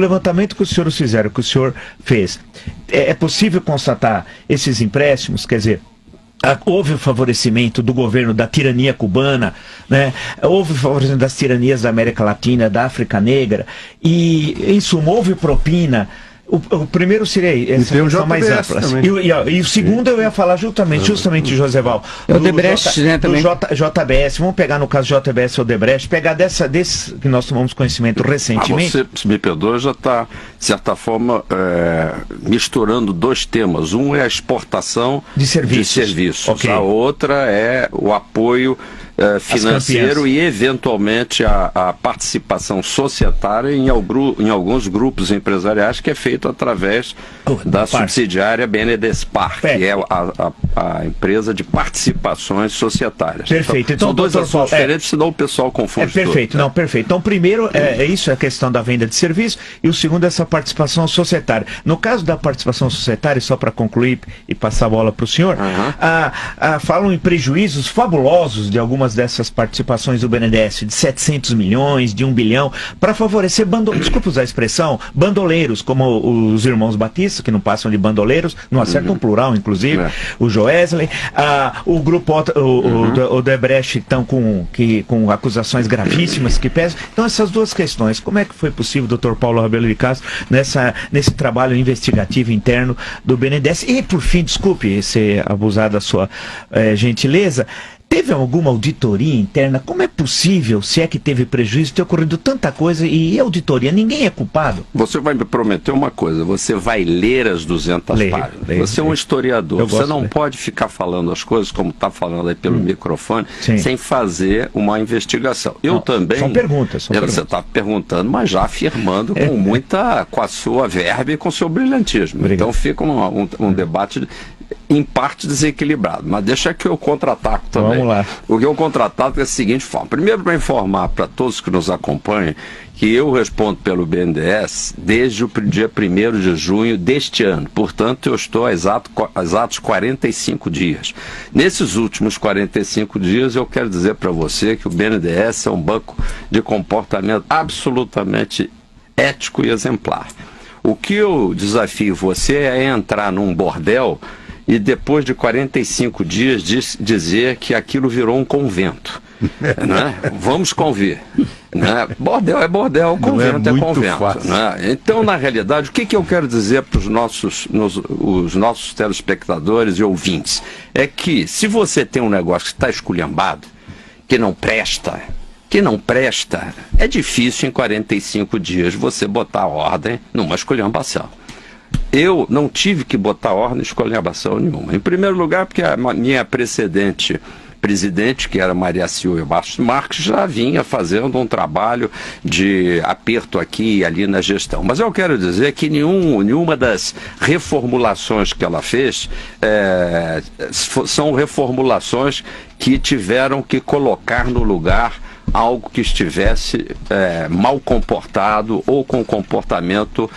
o levantamento que os senhores fizeram, que o senhor fez, é possível constatar esses empréstimos, quer dizer, houve o favorecimento do governo da tirania cubana, né? Houve o favorecimento das tiranias da América Latina, da África Negra, e, em suma, houve propina. O primeiro seria essa questão mais ampla. E o segundo eu ia falar justamente Joséval, o Odebrecht, né, também. Do JBS, vamos pegar no caso JBS e Odebrecht, pegar desse que nós tomamos conhecimento recentemente. Você, se me perdoa, já está, de certa forma, misturando dois temas. Um é a exportação de serviços. Okay. A outra é o apoio financeiro e, eventualmente, a participação societária em alguns grupos empresariais, que é feito através da subsidiária BNDESPAR, que é a empresa de participações societárias. Perfeito. Então, são dois assuntos diferentes, senão o pessoal confunde perfeito, tudo. Não, perfeito. Então, primeiro, isso é a questão da venda de serviço, e o segundo é essa participação societária. No caso da participação societária, só para concluir e passar a bola para o senhor, falam em prejuízos fabulosos de algumas dessas participações do BNDES, de 700 milhões, de 1 bilhão, para favorecer, desculpa usar a expressão, bandoleiros, como os irmãos Batista, que não passam de bandoleiros, não acertam plural, inclusive, o Joesley, o grupo o Odebrecht, estão com acusações gravíssimas que pesam. Então, essas duas questões, como é que foi possível, doutor Paulo Rabelo de Castro, nesse trabalho investigativo interno do BNDES? E, por fim, desculpe ser abusado da sua gentileza, teve alguma auditoria interna? Como é possível, se é que teve prejuízo, ter ocorrido tanta coisa e auditoria? Ninguém é culpado. Você vai me prometer uma coisa, você vai ler as 200 páginas. Você é um historiador, você não pode ficar falando as coisas como está falando aí pelo microfone, sem fazer uma investigação. Eu também... São perguntas. Você está perguntando, mas já afirmando com a sua verba e com o seu brilhantismo. Obrigado. Então fica um debate em parte desequilibrado, mas deixa que eu contra-ataco também. Vamos lá. O que eu contra-ataco é a seguinte forma. Primeiro, para informar para todos que nos acompanham que eu respondo pelo BNDES desde o dia 1º de junho deste ano. Portanto, eu estou há exatos 45 dias. Nesses últimos 45 dias, eu quero dizer para você que o BNDES é um banco de comportamento absolutamente ético e exemplar. O que eu desafio você é entrar num bordel e depois de 45 dias dizer que aquilo virou um convento. Né? Vamos convir. Né? Bordel é bordel, convento é convento. Né? Então, na realidade, o que eu quero dizer para os nossos telespectadores e ouvintes? É que se você tem um negócio que está esculhambado, que não presta, é difícil em 45 dias você botar ordem numa esculhambação. Eu não tive que botar ordem em esculhambação nenhuma. Em primeiro lugar, porque a minha presidente, que era Maria Silvia Bastos Marques, já vinha fazendo um trabalho de aperto aqui e ali na gestão. Mas eu quero dizer que nenhuma das reformulações que ela fez são reformulações que tiveram que colocar no lugar algo que estivesse mal comportado ou com comportamento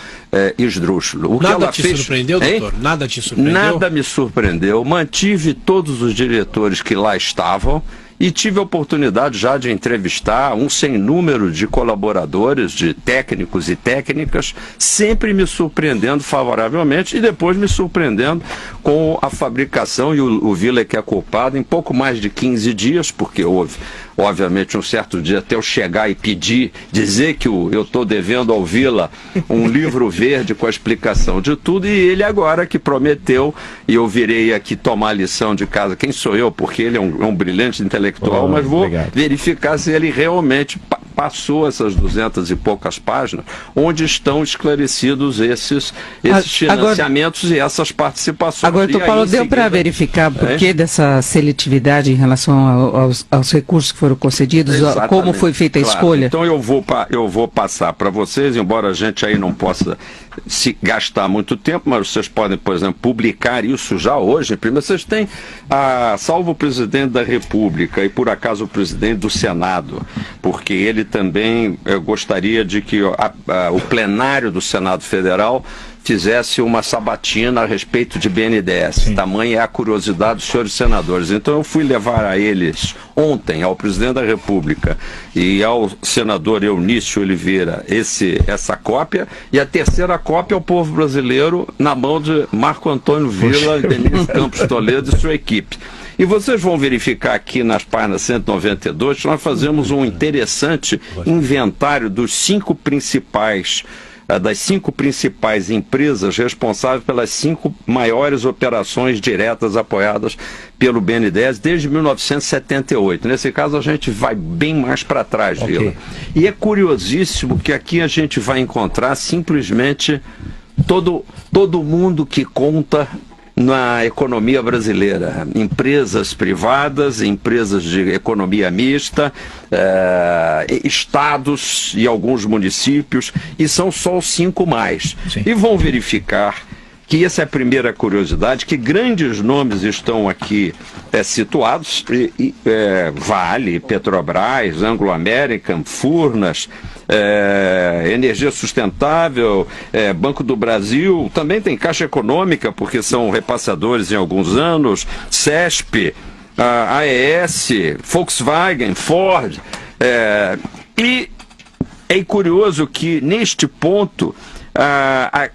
esdrúxulo. Nada te surpreendeu, doutor? Nada te surpreendeu? Nada me surpreendeu. Mantive todos os diretores que lá estavam e tive a oportunidade já de entrevistar um sem número de colaboradores, de técnicos e técnicas, sempre me surpreendendo favoravelmente e depois me surpreendendo com a fabricação, e o Vila que é culpado, em pouco mais de 15 dias, porque houve, obviamente, um certo dia até eu chegar e dizer que eu estou devendo ao Vila um livro verde com a explicação de tudo, e ele agora que prometeu, e eu virei aqui tomar a lição de casa, quem sou eu, porque ele é um brilhante intelectual, mas vou verificar se ele realmente passou essas 200 e poucas páginas, onde estão esclarecidos esses financiamentos e essas participações. Agora, doutor Paulo, deu para verificar por que dessa seletividade em relação aos recursos que foram concedidos, como foi feita a escolha? Então eu vou passar para vocês, embora a gente aí não possa se gastar muito tempo, mas vocês podem, por exemplo, publicar isso já hoje. Primeiro, vocês têm, salvo o presidente da República e por acaso o presidente do Senado, porque ele ele também gostaria de que o plenário do Senado Federal fizesse uma sabatina a respeito de BNDES. Sim. Tamanha é a curiosidade dos senhores senadores. Então eu fui levar a eles ontem, ao presidente da República e ao senador Eunício Oliveira, essa cópia, e a terceira cópia ao povo brasileiro na mão de Marco Antônio Villa, Denise Campos Toledo e sua equipe. E vocês vão verificar aqui nas páginas 192 que nós fazemos um interessante inventário das 5 principais empresas responsáveis pelas 5 maiores operações diretas apoiadas pelo BNDES desde 1978. Nesse caso, a gente vai bem mais para trás, Vila. E é curiosíssimo que aqui a gente vai encontrar simplesmente todo mundo que conta na economia brasileira, empresas privadas, empresas de economia mista, estados e alguns municípios, e são só os 5 mais. Sim. E vão verificar que essa é a primeira curiosidade, que grandes nomes estão aqui situados, Vale, Petrobras, Anglo American, Furnas, Energia Sustentável, Banco do Brasil, também tem Caixa Econômica, porque são repassadores em alguns anos, CESP, AES, Volkswagen, Ford, e é curioso que neste ponto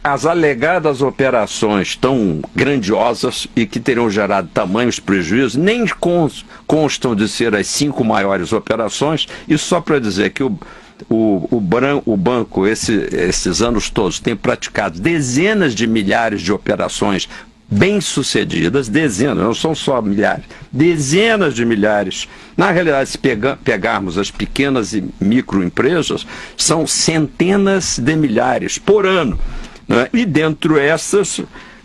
as alegadas operações tão grandiosas e que teriam gerado tamanhos prejuízos nem constam de ser as 5 maiores operações, e só para dizer que o banco, esses anos todos, tem praticado dezenas de milhares de operações bem-sucedidas, dezenas, não são só milhares, dezenas de milhares. Na realidade, se pegarmos as pequenas e microempresas, são centenas de milhares por ano, né? E dentro essas,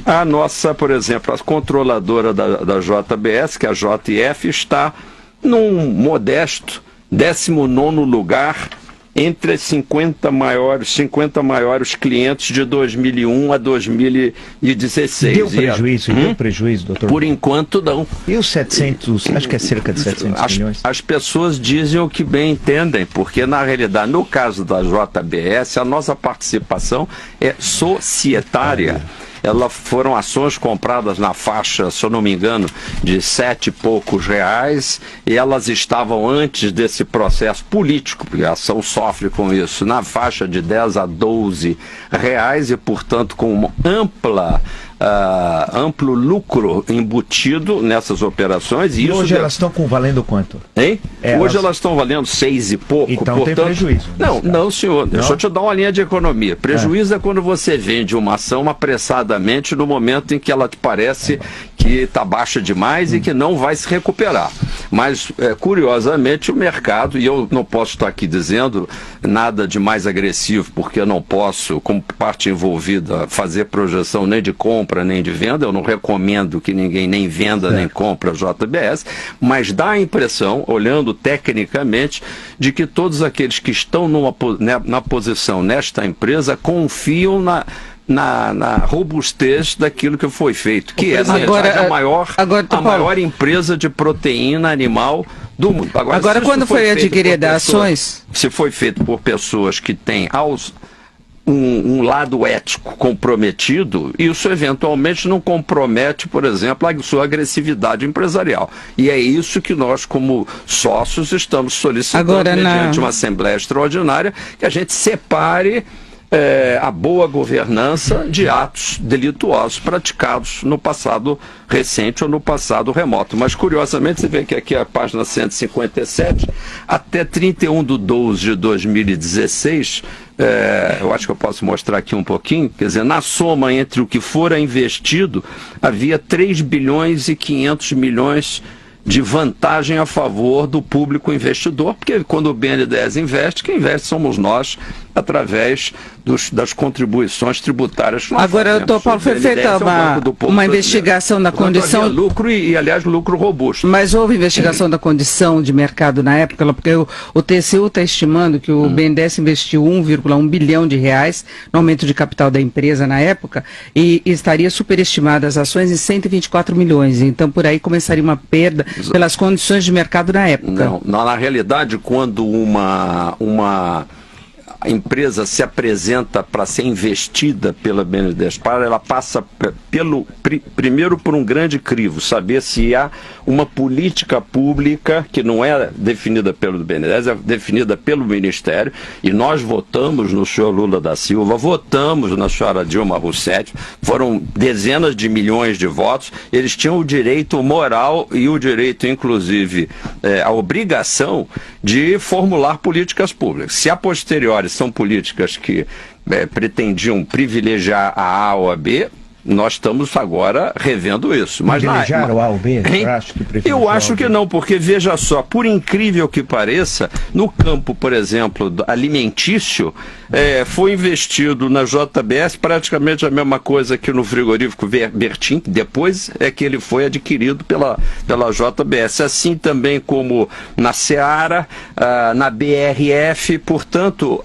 a nossa, por exemplo, a controladora da JBS, que é a JF, está num modesto 19º lugar entre as 50 maiores clientes de 2001 a 2016. Deu prejuízo, deu prejuízo, doutor? Por enquanto, não. E os 700, acho que é cerca de 700 milhões? As pessoas dizem o que bem entendem, porque, na realidade, no caso da JBS, a nossa participação é societária. Foram ações compradas na faixa, se eu não me engano, de 7 e poucos reais, e elas estavam antes desse processo político, porque a ação sofre com isso, na faixa de 10 a 12 reais, e, portanto, com uma amplo lucro embutido nessas operações. E hoje elas estão valendo quanto? Hein? Hoje elas estão valendo 6 e pouco. Então portanto, tem prejuízo. Não, senhor. Deixa eu te dar uma linha de economia. Prejuízo é quando você vende uma ação apressadamente no momento em que ela te parece que está baixa demais e que não vai se recuperar. Mas, curiosamente, o mercado, e eu não posso estar aqui dizendo nada de mais agressivo, porque eu não posso, como parte envolvida, fazer projeção nem de compra nem de venda. Eu não recomendo que ninguém nem venda nem compra JBS, mas dá a impressão, olhando tecnicamente, de que todos aqueles que estão na posição nesta empresa confiam na robustez daquilo que foi feito, que é, na verdade, a maior empresa de proteína animal do mundo. Agora quando foi adquirida ações? Se foi feito por pessoas que têm um lado ético comprometido, isso eventualmente não compromete, por exemplo, a sua agressividade empresarial. E é isso que nós, como sócios, estamos solicitando mediante uma Assembleia Extraordinária, que a gente separe a boa governança de atos delituosos praticados no passado recente ou no passado remoto. Mas, curiosamente, você vê que aqui a página 157, até 31/12 de 2016, eu acho que eu posso mostrar aqui um pouquinho, quer dizer, na soma entre o que fora investido, havia 3 bilhões e 500 milhões de vantagem a favor do público investidor, porque quando o BNDES investe, quem investe somos nós, através das contribuições tributárias. Agora, doutor Paulo, foi feita uma investigação da condição... lucro e, aliás, lucro robusto. Mas houve investigação da condição de mercado na época, porque o TCU está estimando que o BNDES investiu 1,1 bilhão de reais no aumento de capital da empresa na época e estaria superestimada as ações em 124 milhões. Então, por aí começaria uma perda pelas condições de mercado na época. Não, na realidade, quando uma empresa se apresenta para ser investida pela BNDES, ela passa primeiro por um grande crivo, saber se há uma política pública que não é definida pelo BNDES, é definida pelo Ministério, e nós votamos no senhor Lula da Silva, votamos na senhora Dilma Rousseff, foram dezenas de milhões de votos, eles tinham o direito moral e o direito, inclusive, a obrigação de formular políticas públicas. Se a posteriori são políticas que pretendiam privilegiar a A ou a B, nós estamos agora revendo isso. Mas privilegiar o A ou B? Eu acho que não, porque veja só, por incrível que pareça, no campo, por exemplo, alimentício, foi investido na JBS praticamente a mesma coisa que no frigorífico Bertin, depois é que ele foi adquirido pela JBS, assim também como na Seara, na BRF, portanto,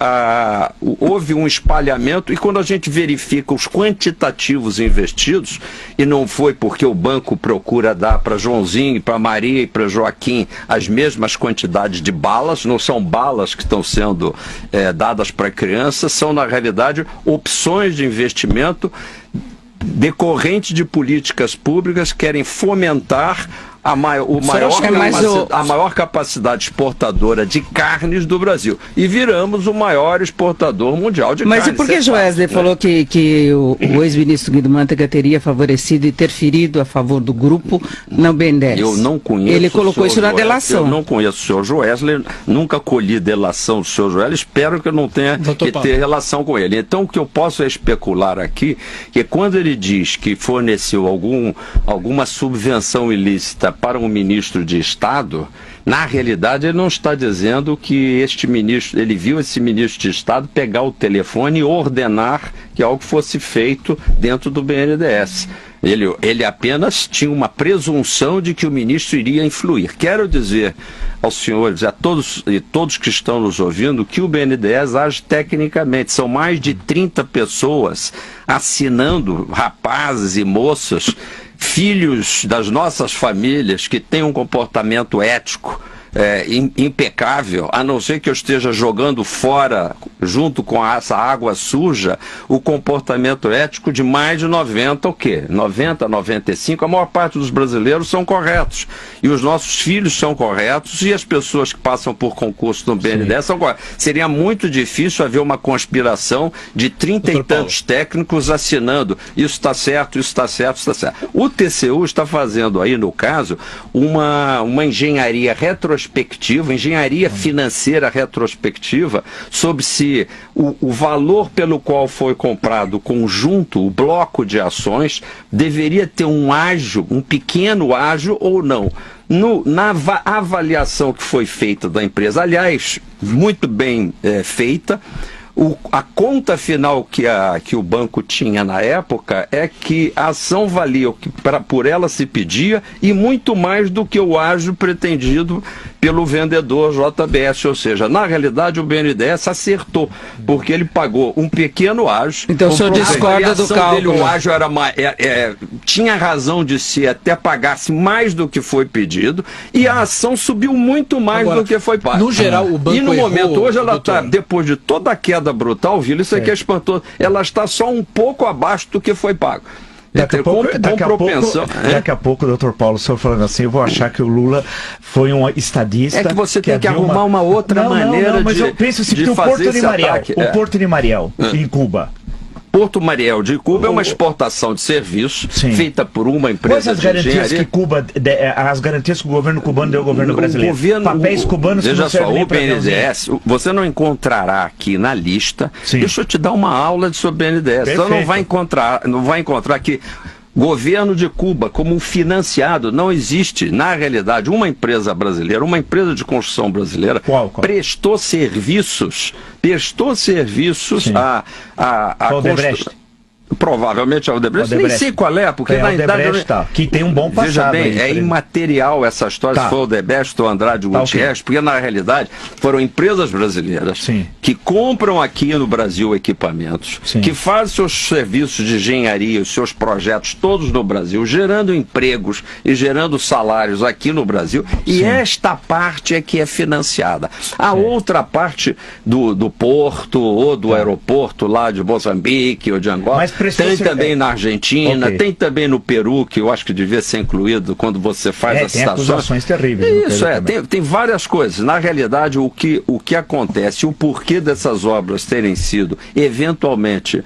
houve um espalhamento, e quando a gente verifica os quantitativos investidos, e não foi porque o banco procura dar para Joãozinho, para Maria e para Joaquim as mesmas quantidades de balas, não são balas que estão sendo dadas para crianças, são na realidade opções de investimento decorrentes de políticas públicas que querem fomentar a maior capacidade exportadora de carnes do Brasil. E viramos o maior exportador mundial de carnes. Mas e por que Joesley falou que o ex-ministro Guido Mantega teria favorecido e interferido a favor do grupo na BNDES? Eu não conheço. Ele colocou isso na delação. Eu não conheço o senhor Joesley, nunca colhi delação do senhor Joesley, espero que eu não tenha que ter relação com ele. Então o que eu posso especular aqui, que quando ele diz que forneceu alguma subvenção ilícita para um ministro de Estado, na realidade ele não está dizendo que ele viu esse ministro de Estado pegar o telefone e ordenar que algo fosse feito dentro do BNDES. Ele apenas tinha uma presunção de que o ministro iria influir. Quero dizer aos senhores, a todos e todos que estão nos ouvindo, que o BNDES age tecnicamente. São mais de 30 pessoas assinando, rapazes e moças, filhos das nossas famílias que têm um comportamento ético impecável, a não ser que eu esteja jogando fora, junto com essa água suja, o comportamento ético de mais de 90, 95, a maior parte dos brasileiros são corretos. E os nossos filhos são corretos, e as pessoas que passam por concurso no BNDES são corretas. Seria muito difícil haver uma conspiração de 30 e tantos técnicos assinando, isso está certo, isso está certo, isso está certo. O TCU está fazendo aí, no caso, uma engenharia retrospectiva, engenharia financeira retrospectiva, sobre se o valor pelo qual foi comprado o conjunto, o bloco de ações, deveria ter um pequeno ágio ou não. Na avaliação que foi feita da empresa, aliás, muito bem feita, a conta final que o banco tinha na época é que a ação valia o que por ela se pedia e muito mais do que o ágio pretendido pelo vendedor JBS, ou seja, na realidade o BNDES acertou, porque ele pagou um pequeno ágio. Então o senhor discorda do cálculo? O ágio tinha razão de se até pagasse mais do que foi pedido, e a ação subiu muito mais do que foi pago. No geral, o banco e no momento, errou, hoje ela está, depois de toda a queda brutal, viu? Isso aqui é espantoso, ela está só um pouco abaixo do que foi pago. Daqui a pouco, doutor Paulo, o senhor falando assim, eu vou achar que o Lula foi um estadista. É que você tem que arrumar uma outra maneira mas eu penso assim, que o Porto de Mariel, em Cuba. Porto Mariel de Cuba é uma exportação de serviços feita por uma empresa. Quais as garantias que Cuba, as garantias que o governo cubano deu ao governo brasileiro? Papéis cubanos que não servem nem para BNDES, você não encontrará aqui na lista. Deixa eu te dar uma aula sobre BNDES. Então não vai encontrar aqui governo de Cuba como um financiado. Não existe, na realidade, uma empresa brasileira, uma empresa de construção brasileira, prestou serviços a Odebrecht. Provavelmente a Odebrecht, nem sei qual é, porque na verdade... que tem um bom passado. Veja bem, é imaterial essa história, se for Odebrecht ou Andrade Gutierrez, porque na realidade foram empresas brasileiras que compram aqui no Brasil equipamentos, que fazem seus serviços de engenharia, os seus projetos todos no Brasil, gerando empregos e gerando salários aqui no Brasil, e esta parte é que é financiada. A outra parte do porto ou do aeroporto lá de Moçambique ou de Angola, tem também na Argentina, tem também no Peru, que eu acho que devia ser incluído quando você faz as estações. Tem acusações terríveis. Isso, tem várias coisas. Na realidade, o que acontece, o porquê dessas obras terem sido, eventualmente,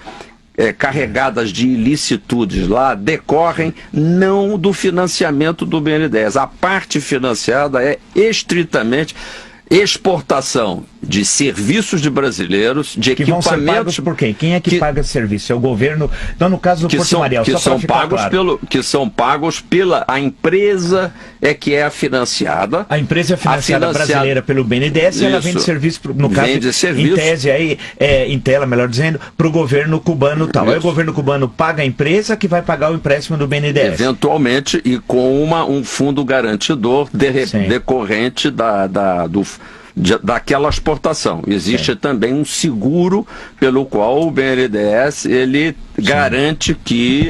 carregadas de ilicitudes lá, decorrem não do financiamento do BNDES. A parte financiada é estritamente exportação de serviços de brasileiros, de que equipamentos... vão ser pagos por quem? Quem é que paga esse serviço? É o governo? Então, no caso do Porto Mariel, que são pagos pela a empresa que é a financiada. A empresa é financiada brasileira pelo BNDES e ela vende serviço, no caso, em tese, aí, em tela, melhor dizendo, para o governo cubano tal. Aí o governo cubano paga a empresa que vai pagar o empréstimo do BNDES. Eventualmente, e com um fundo garantidor decorrente daquela exportação. Existe também um seguro pelo qual o BNDES garante que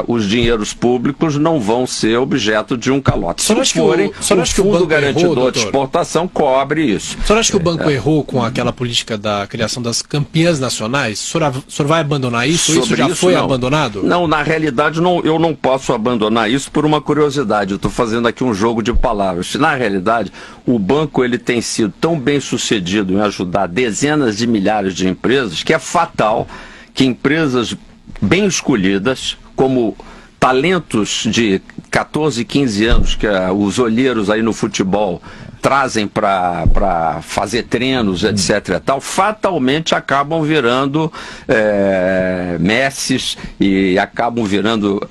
os dinheiros públicos não vão ser objeto de um calote. Se forem, o fundo garantidor de exportação cobre isso. O senhor acha que o banco errou com aquela política da criação das campeãs nacionais? O senhor vai abandonar isso? Isso já foi abandonado? Não, na realidade eu não posso abandonar isso por uma curiosidade. Eu estou fazendo aqui um jogo de palavras. Na realidade, o banco tem sido tão bem sucedido em ajudar dezenas de milhares de empresas que é fatal que empresas bem escolhidas, como talentos de 14, 15 anos, que os olheiros aí no futebol trazem para fazer treinos, etc. e tal, fatalmente acabam virando Messis e acabam virando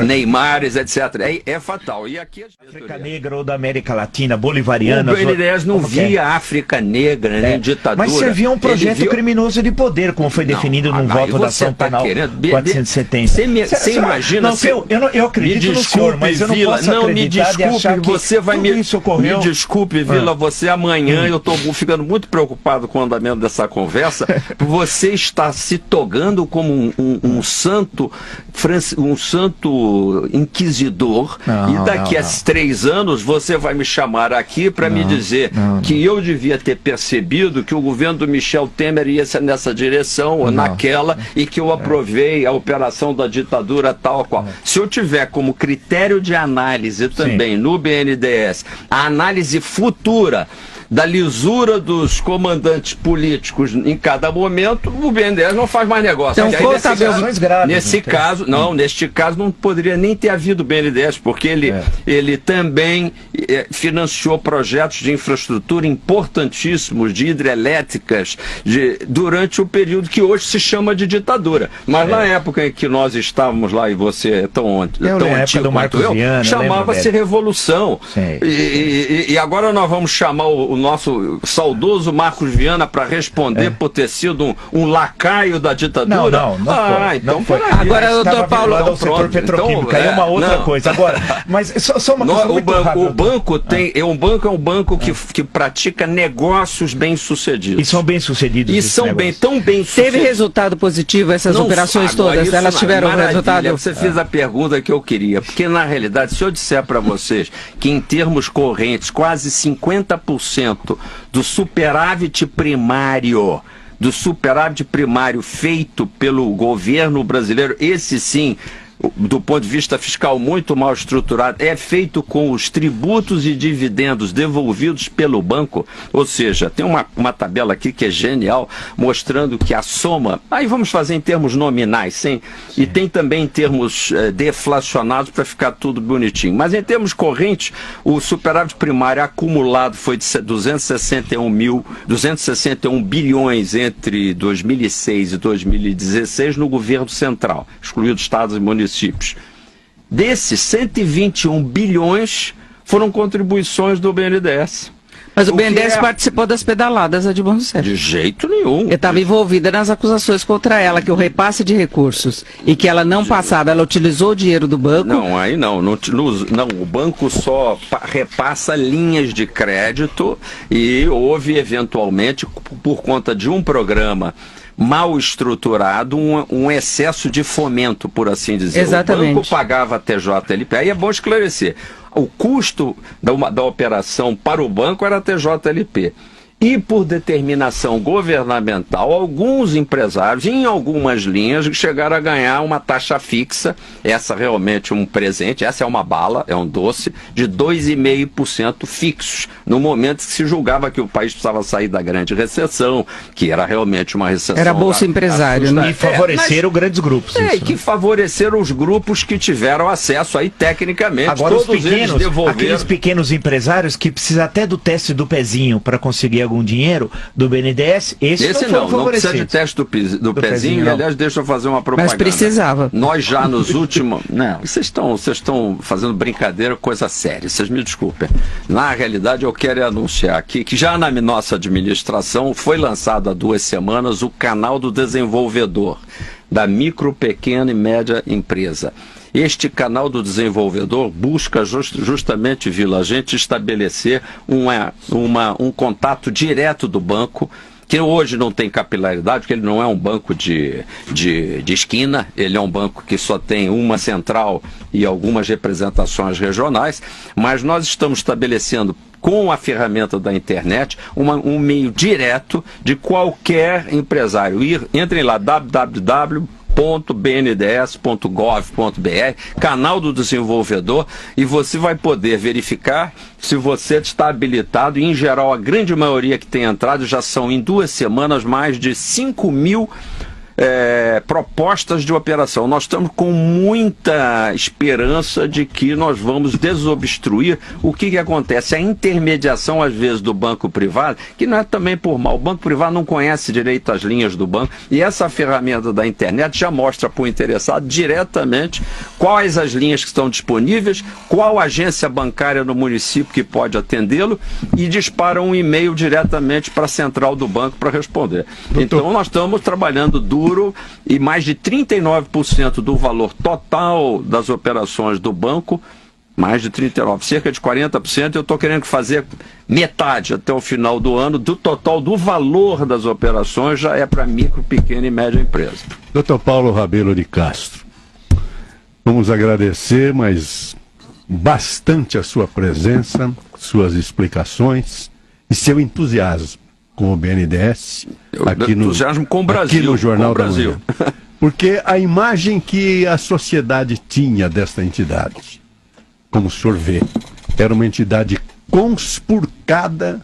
Neymares, etc. É fatal. E aqui África Negra ou da América Latina, bolivariana... O BNDES não via África Negra, nem ditadura. Mas servia um projeto criminoso de poder, como foi definido num voto da ação penal 470. Você imagina... Eu acredito no senhor, mas eu não posso acreditar de achar que você vai me ocorreu... Desculpe, Vila, você amanhã, eu estou ficando muito preocupado com o andamento dessa conversa, você está se togando como um santo inquisidor, e daqui a 3 anos você vai me chamar aqui para me dizer que eu devia ter percebido que o governo do Michel Temer ia nessa direção ou naquela, e que eu aprovei a operação da ditadura tal qual. Se eu tiver como critério de análise também no BNDES a análise futura da lisura dos comandantes políticos em cada momento, o BNDES não faz mais negócio. Então, neste caso não poderia nem ter havido BNDES, porque ele também financiou projetos de infraestrutura importantíssimos, de hidrelétricas, durante o período que hoje se chama de ditadura. Mas na época em que nós estávamos lá, e você é tão antigo quanto eu, chamava-se Revolução. E agora nós vamos chamar o nosso saudoso Marcos Viana para responder por ter sido um lacaio da ditadura? Não foi. Agora, doutor Paulo, o setor petroquímico, aí é uma outra coisa. Agora, mas só uma coisa muito rápida. O banco é um banco que pratica negócios bem-sucedidos. E são bem-sucedidos. E são tão bem-sucedidos. Teve resultado positivo essas operações todas? Elas tiveram resultado? Você fez a pergunta que eu queria, porque na realidade, se eu disser para vocês que em termos correntes, quase 50% do superávit primário feito pelo governo brasileiro, esse sim, do ponto de vista fiscal muito mal estruturado, é feito com os tributos e dividendos devolvidos pelo banco. Ou seja, tem uma tabela aqui que é genial, mostrando que a soma, aí vamos fazer em termos nominais, e tem também em termos deflacionados para ficar tudo bonitinho. Mas em termos correntes, o superávit primário acumulado foi de 261 bilhões entre 2006 e 2016 no governo central, excluído estados e municípios. municípios. Desses 121 bilhões foram contribuições do BNDES. Mas o BNDES participou das pedaladas, Edmar Rousseff. De jeito nenhum. Eu estava envolvida nas acusações contra ela, que o repasse de recursos e que ela não passava, ela utilizou o dinheiro do banco. Não, aí não, o banco só repassa linhas de crédito e houve eventualmente, por conta de um programa mal estruturado, um excesso de fomento, por assim dizer. Exatamente. O banco pagava a TJLP. Aí é bom esclarecer. O custo da operação para o banco era a TJLP. E por determinação governamental, alguns empresários, em algumas linhas, chegaram a ganhar uma taxa fixa, essa realmente um presente, essa é uma bala, é um doce, de 2,5% fixos, no momento que se julgava que o país precisava sair da grande recessão, que era realmente uma recessão. Era Bolsa Empresário, né? E favoreceram grandes grupos. E que favoreceram os grupos que tiveram acesso aí tecnicamente. Agora todos os pequenos, eles devolveram. aqueles pequenos empresários que precisam até do teste do pezinho para conseguir algum dinheiro do BNDES, esse não precisa de teste do pezinho, e aliás, deixa eu fazer uma propaganda. Mas precisava. Nós já nos últimos... Não, vocês estão fazendo brincadeira, coisa séria, vocês me desculpem. Na realidade, eu quero anunciar aqui que já na nossa administração foi lançado há 2 semanas o canal do desenvolvedor, da micro, pequena e média empresa. Este canal do desenvolvedor busca justamente, Vila, a gente estabelecer um contato direto do banco, que hoje não tem capilaridade, porque ele não é um banco de esquina, ele é um banco que só tem uma central e algumas representações regionais, mas nós estamos estabelecendo, com a ferramenta da internet, um meio direto de qualquer empresário. Entrem lá, www.bnds.gov.br, canal do desenvolvedor, e você vai poder verificar se você está habilitado. E, em geral, a grande maioria que tem entrado já são, em 2 semanas, mais de 5.000 propostas de operação. Nós estamos com muita esperança de que nós vamos desobstruir o que acontece. A intermediação, às vezes, do banco privado, que não é também por mal. O banco privado não conhece direito as linhas do banco, e essa ferramenta da internet já mostra para o interessado diretamente quais as linhas que estão disponíveis, qual agência bancária no município que pode atendê-lo, e dispara um e-mail diretamente para a central do banco para responder. Então, nós estamos trabalhando duro, e mais de 39% do valor total das operações do banco, mais de 39%, cerca de 40%, eu estou querendo fazer metade até o final do ano, do total do valor das operações já é para micro, pequena e média empresa. Dr. Paulo Rabelo de Castro, vamos agradecer, mas bastante a sua presença, suas explicações e seu entusiasmo com o BNDES, aqui no Jornal da Manhã. Porque a imagem que a sociedade tinha desta entidade, como o senhor vê, era uma entidade conspurcada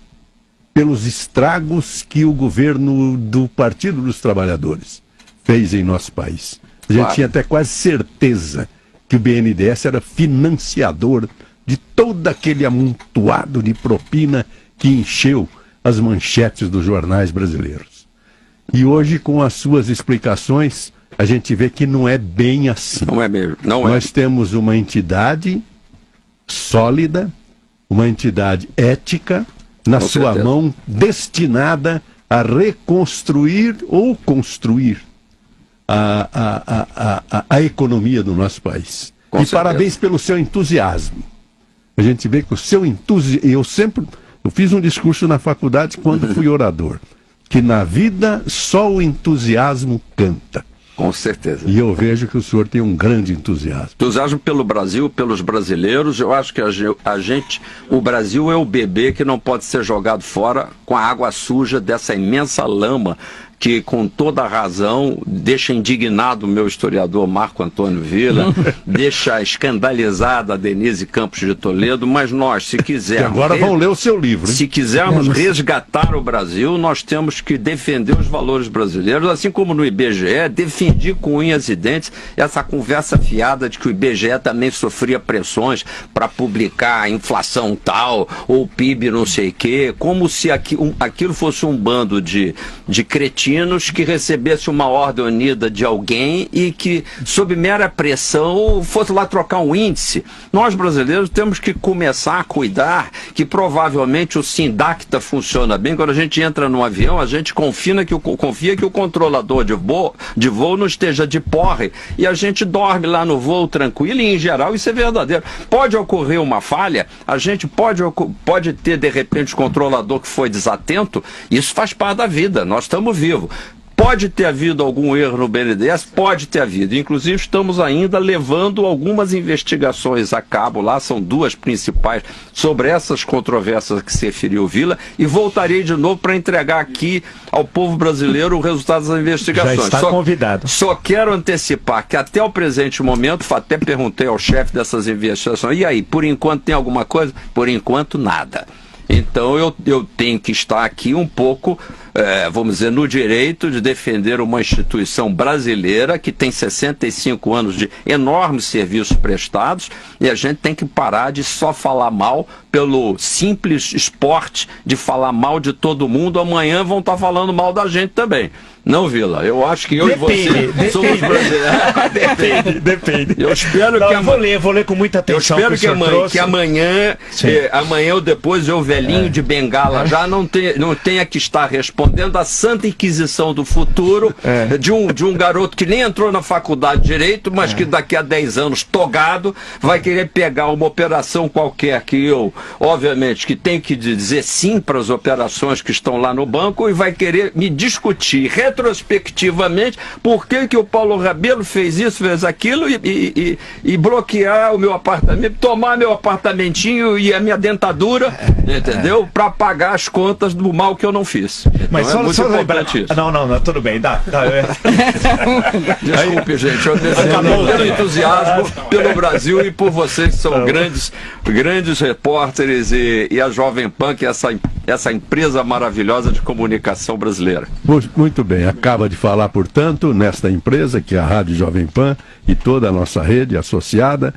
pelos estragos que o governo do Partido dos Trabalhadores fez em nosso país. A gente tinha até quase certeza que o BNDES era financiador de todo aquele amontoado de propina que encheu as manchetes dos jornais brasileiros. E hoje, com as suas explicações, a gente vê que não é bem assim. Não é mesmo. Nós temos uma entidade sólida, uma entidade ética, na sua mão, destinada a reconstruir ou construir a economia do nosso país. E parabéns pelo seu entusiasmo. A gente vê que o seu entusiasmo... Eu fiz um discurso na faculdade quando fui orador, que na vida só o entusiasmo canta. Com certeza. E eu vejo que o senhor tem um grande entusiasmo. Entusiasmo pelo Brasil, pelos brasileiros. Eu acho que o Brasil é o bebê que não pode ser jogado fora com a água suja dessa imensa lama que, com toda a razão, deixa indignado o meu historiador Marco Antônio Villa, deixa escandalizada a Denise Campos de Toledo, mas nós, se quisermos... Que agora vão ler o seu livro, hein? Se quisermos resgatar o Brasil, nós temos que defender os valores brasileiros, assim como no IBGE, defendi com unhas e dentes essa conversa fiada de que o IBGE também sofria pressões para publicar a inflação tal, ou PIB não sei o quê, como se aquilo fosse um bando de cretinos argentinos que recebesse uma ordem unida de alguém e que, sob mera pressão, fosse lá trocar um índice. Nós, brasileiros, temos que começar a cuidar que provavelmente o Sindacta funciona bem. Quando a gente entra num avião, a gente confia que o controlador de voo não esteja de porre e a gente dorme lá no voo tranquilo e, em geral, isso é verdadeiro. Pode ocorrer uma falha, a gente pode ter, de repente, controlador que foi desatento, isso faz parte da vida, nós estamos vivos. Pode ter havido algum erro no BNDES? Pode ter havido. Inclusive, estamos ainda levando algumas investigações a cabo lá, são duas principais, sobre essas controvérsias que se referiu Vila, e voltarei de novo para entregar aqui ao povo brasileiro o resultado das investigações. Já está convidado. Só quero antecipar que até o presente momento, até perguntei ao chefe dessas investigações, e aí, por enquanto tem alguma coisa? Por enquanto, nada. Então eu tenho que estar aqui um pouco, vamos dizer, no direito de defender uma instituição brasileira que tem 65 anos de enormes serviços prestados, e a gente tem que parar de só falar mal pelo simples esporte de falar mal de todo mundo. Amanhã vão estar falando mal da gente também. Não, Vila, eu acho que eu e você somos brasileiros. Depende. Eu espero que eu vou ler com muita atenção. Eu espero que amanhã ou depois eu, velhinho de bengala, já não tenha que estar respondendo à Santa Inquisição do futuro de um garoto que nem entrou na faculdade de Direito, mas que daqui a 10 anos, togado, vai querer pegar uma operação qualquer que eu, obviamente, que tenho que dizer sim para as operações que estão lá no banco e vai querer me discutir retrospectivamente por que o Paulo Rabelo fez isso, fez aquilo e bloquear o meu apartamento, tomar meu apartamentinho e a minha dentadura, entendeu? Para pagar as contas do mal que eu não fiz. Então, mas só lembrar isso. Não, tudo bem, Desculpe, gente, eu desejo pelo entusiasmo, pelo Brasil e por vocês que são grandes repórteres e a Jovem Pan, que é essa empresa maravilhosa de comunicação brasileira. Muito bem, acaba de falar, portanto, nesta empresa, que é a Rádio Jovem Pan e toda a nossa rede associada,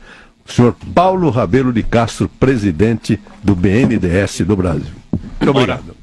o senhor Paulo Rabelo de Castro, presidente do BNDES do Brasil. Muito obrigado.